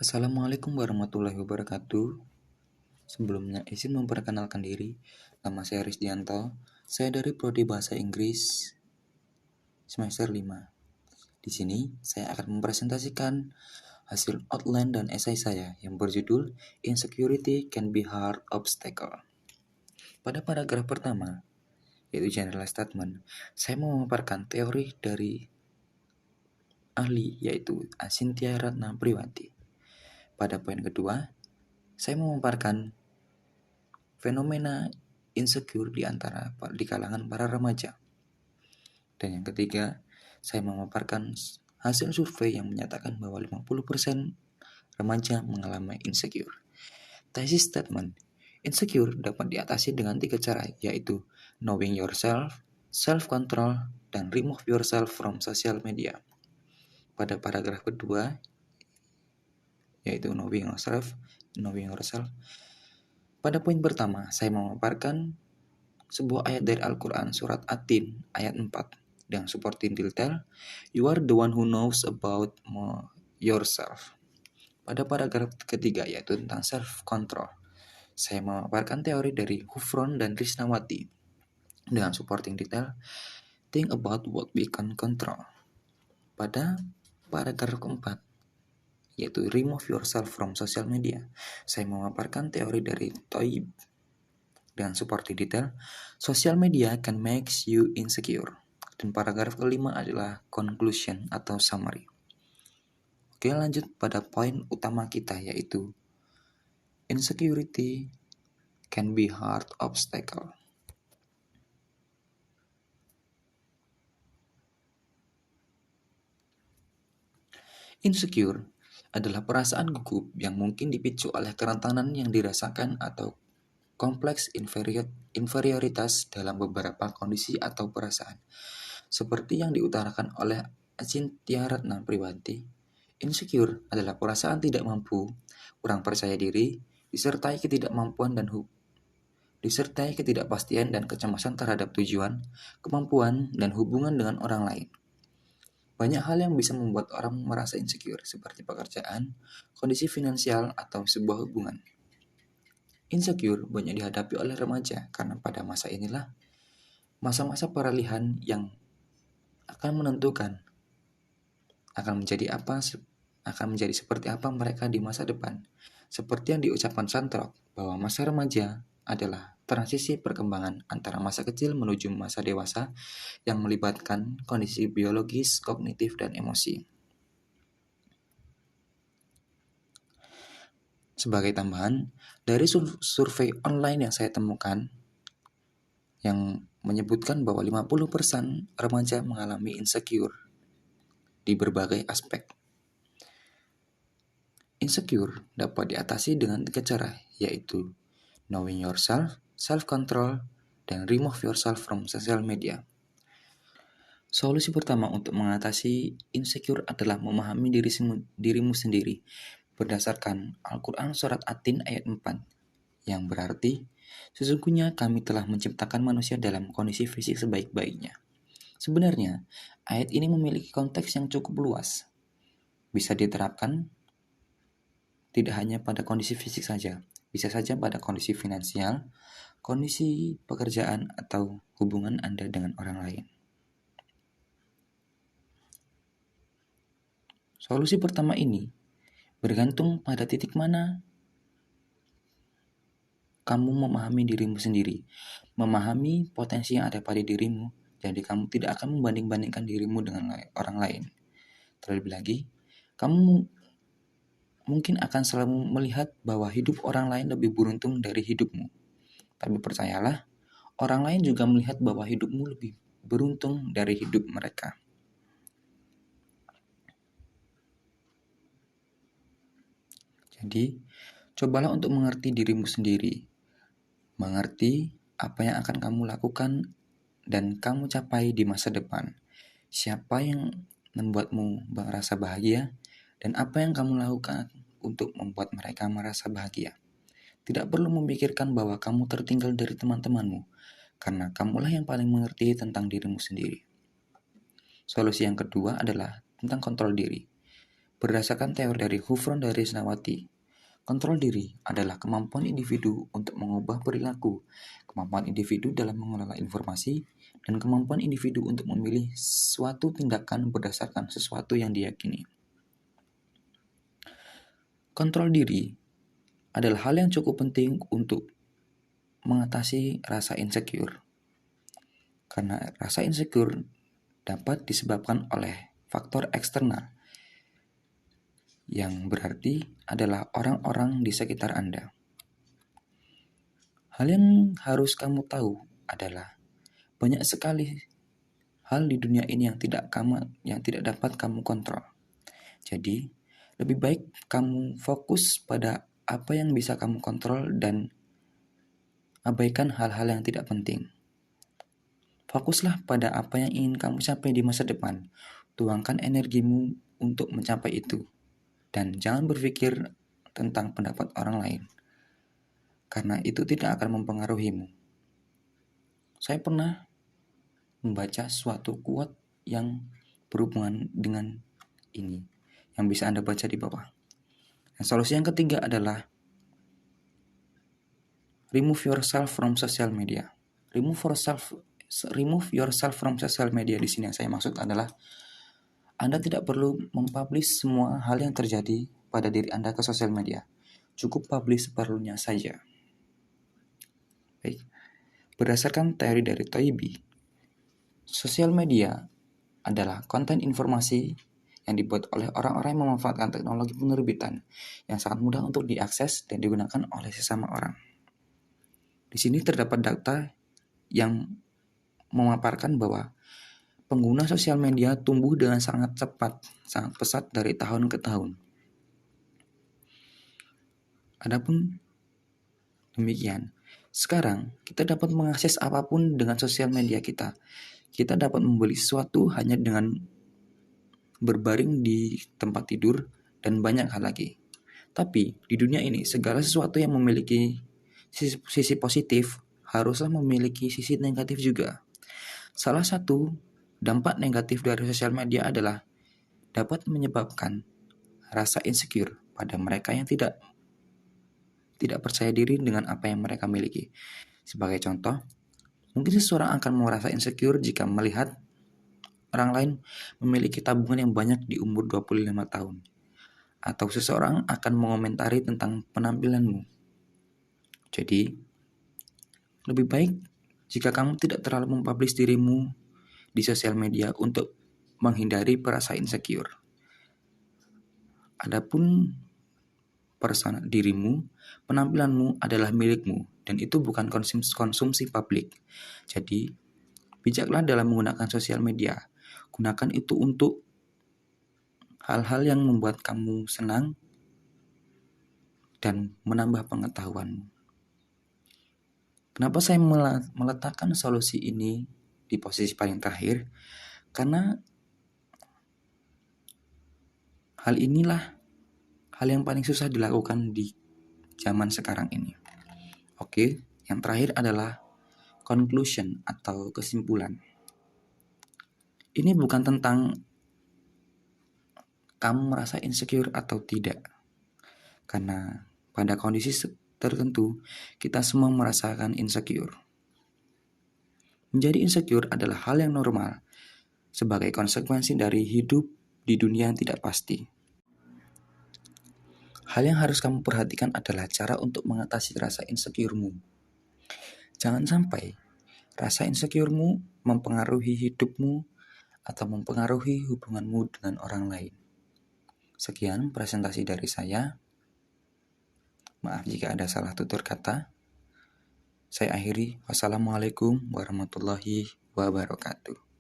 Assalamualaikum warahmatullahi wabarakatuh. Sebelumnya izin memperkenalkan diri. Nama saya Risdianto. Saya dari Prodi Bahasa Inggris semester 5. Di sini saya akan mempresentasikan hasil outline dan esai saya yang berjudul Insecurity Can Be Hard Obstacle. Pada paragraf pertama, yaitu general statement, saya mau memaparkan teori dari ahli yaitu Asynthia Ratnapriwati. Pada poin kedua, saya memaparkan fenomena insecure di kalangan para remaja. Dan yang ketiga, saya memaparkan hasil survei yang menyatakan bahwa 50% remaja mengalami insecure. Thesis statement, insecure dapat diatasi dengan 3 cara, yaitu knowing yourself, self-control, dan remove yourself from social media. Pada paragraf kedua, yaitu knowing yourself, pada poin pertama, saya memaparkan sebuah ayat dari Al-Quran surat At-Tin ayat 4 dengan supporting detail, you are the one who knows about yourself. Pada paragraf ketiga yaitu tentang self-control, saya memaparkan teori dari Hufron dan Risnawati dengan supporting detail, think about what we can control. Pada paragraf keempat yaitu remove yourself from social media, saya memaparkan teori dari Toib dengan supporting detail, social media can make you insecure. Dan paragraf kelima adalah conclusion atau summary. Oke, lanjut pada poin utama kita yaitu insecurity can be hard obstacle. Insecure adalah perasaan gugup yang mungkin dipicu oleh kerentanan yang dirasakan atau kompleks inferioritas dalam beberapa kondisi atau perasaan. Seperti yang diutarakan oleh Asynthia Ratnapriwati, insecure adalah perasaan tidak mampu, kurang percaya diri, disertai ketidakpastian dan kecemasan terhadap tujuan, kemampuan, dan hubungan dengan orang lain. Banyak hal yang bisa membuat orang merasa insecure, seperti pekerjaan, kondisi finansial, atau sebuah hubungan. Insecure banyak dihadapi oleh remaja karena pada masa inilah masa-masa peralihan yang akan menentukan akan menjadi seperti apa mereka di masa depan. Seperti yang diucapkan Santrok, bahwa masa remaja adalah transisi perkembangan antara masa kecil menuju masa dewasa yang melibatkan kondisi biologis, kognitif, dan emosi. Sebagai tambahan, dari survei online yang saya temukan yang menyebutkan bahwa 50% remaja mengalami insecure di berbagai aspek. Insecure dapat diatasi dengan 3 cara, yaitu knowing yourself, self-control, dan remove yourself from social media. Solusi pertama untuk mengatasi insecure adalah memahami dirimu sendiri berdasarkan Al-Quran surat At-Tin ayat 4, yang berarti, sesungguhnya kami telah menciptakan manusia dalam kondisi fisik sebaik-baiknya. Sebenarnya, ayat ini memiliki konteks yang cukup luas. Bisa diterapkan tidak hanya pada kondisi fisik saja, bisa saja pada kondisi finansial, kondisi pekerjaan, atau hubungan Anda dengan orang lain. Solusi pertama ini bergantung pada titik mana kamu memahami dirimu sendiri, memahami potensi yang ada pada dirimu, jadi kamu tidak akan membanding-bandingkan dirimu dengan orang lain. Terlebih lagi, kamu mungkin akan selalu melihat bahwa hidup orang lain lebih beruntung dari hidupmu. Tapi percayalah, orang lain juga melihat bahwa hidupmu lebih beruntung dari hidup mereka. Jadi, cobalah untuk mengerti dirimu sendiri. Mengerti apa yang akan kamu lakukan dan kamu capai di masa depan. Siapa yang membuatmu merasa bahagia dan apa yang kamu lakukan untuk membuat mereka merasa bahagia. Tidak perlu memikirkan bahwa kamu tertinggal dari teman-temanmu, karena kamulah yang paling mengerti tentang dirimu sendiri. Solusi yang kedua adalah tentang kontrol diri. Berdasarkan teori dari Hufron dari Senawati, kontrol diri adalah kemampuan individu untuk mengubah perilaku, kemampuan individu dalam mengelola informasi, dan kemampuan individu untuk memilih suatu tindakan berdasarkan sesuatu yang diyakini. Kontrol diri adalah hal yang cukup penting untuk mengatasi rasa insecure. Karena rasa insecure dapat disebabkan oleh faktor eksternal, yang berarti adalah orang-orang di sekitar Anda. Hal yang harus kamu tahu adalah banyak sekali hal di dunia ini yang tidak dapat kamu kontrol. Jadi, lebih baik kamu fokus pada apa yang bisa kamu kontrol dan abaikan hal-hal yang tidak penting. Fokuslah pada apa yang ingin kamu capai di masa depan. Tuangkan energimu untuk mencapai itu. Dan jangan berpikir tentang pendapat orang lain, karena itu tidak akan mempengaruhimu. Saya pernah membaca suatu quote yang berhubungan dengan ini, yang bisa Anda baca di bawah. Dan solusi yang ketiga adalah remove yourself from social media. Remove yourself from social media di sini yang saya maksud adalah Anda tidak perlu mempublish semua hal yang terjadi pada diri Anda ke sosial media. Cukup publish seperlunya saja. Baik. Berdasarkan teori dari Toynbee, sosial media adalah konten informasi yang dibuat oleh orang-orang yang memanfaatkan teknologi penerbitan yang sangat mudah untuk diakses dan digunakan oleh sesama orang. Di sini terdapat data yang memaparkan bahwa pengguna sosial media tumbuh dengan sangat cepat, sangat pesat dari tahun ke tahun. Adapun demikian, sekarang kita dapat mengakses apapun dengan sosial media kita. Kita dapat membeli sesuatu hanya dengan berbaring di tempat tidur dan banyak hal lagi. Tapi di dunia ini segala sesuatu yang memiliki sisi positif haruslah memiliki sisi negatif juga. Salah satu dampak negatif dari sosial media adalah dapat menyebabkan rasa insecure pada mereka yang tidak percaya diri dengan apa yang mereka miliki. Sebagai contoh, mungkin seseorang akan merasa insecure jika melihat orang lain memiliki tabungan yang banyak di umur 25 tahun. Atau seseorang akan mengomentari tentang penampilanmu. Jadi, lebih baik jika kamu tidak terlalu mempublish dirimu di sosial media untuk menghindari perasaan insecure. Adapun persona dirimu, penampilanmu adalah milikmu dan itu bukan konsumsi publik. Jadi, bijaklah dalam menggunakan sosial media. Gunakan itu untuk hal-hal yang membuat kamu senang dan menambah pengetahuanmu. Kenapa saya meletakkan solusi ini di posisi paling terakhir? Karena hal inilah hal yang paling susah dilakukan di zaman sekarang ini. Oke, yang terakhir adalah conclusion atau kesimpulan. Ini bukan tentang kamu merasa insecure atau tidak. Karena pada kondisi tertentu, kita semua merasakan insecure. Menjadi insecure adalah hal yang normal sebagai konsekuensi dari hidup di dunia yang tidak pasti. Hal yang harus kamu perhatikan adalah cara untuk mengatasi rasa insecure-mu. Jangan sampai rasa insecure-mu mempengaruhi hidupmu atau mempengaruhi hubunganmu dengan orang lain. Sekian presentasi dari saya. Maaf jika ada salah tutur kata. Saya akhiri. Wassalamualaikum warahmatullahi wabarakatuh.